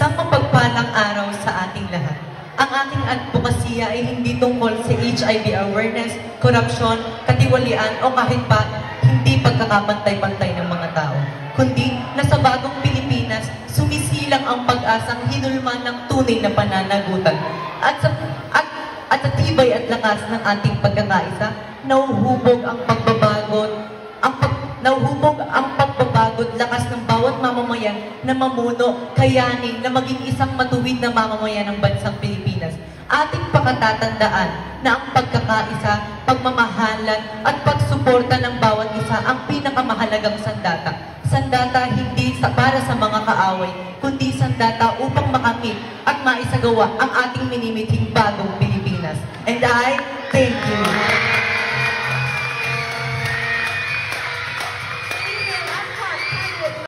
Isang mapagpalang araw sa ating lahat. Ang ating advokasya ay hindi tungkol sa HIV awareness, korupsyon, katiwalian o kahit pa hindi pagkakapantay-pantay ng mga tao. Kundi na sa bagong Pilipinas, sumisilang ang pag-asang hinulman ng tunay na pananagutan. At sa tibay at lakas ng ating pagkakaisa, nauhubog ang pagbabago't lakas ng bawat mamamayan na mamuno, kayanin na maging isang matuwid na mamamayan ng bansang Pilipinas. Ating pakatatandaan na ang pagkakaisa, pagmamahalan at pagsuporta ng bawat isa ang pinakamahalagang sandata. Sandata hindi para sa mga kaaway, kundi sandata upang makamit at maisagawa ang ating minimithing bagong Pilipinas. And I thank you.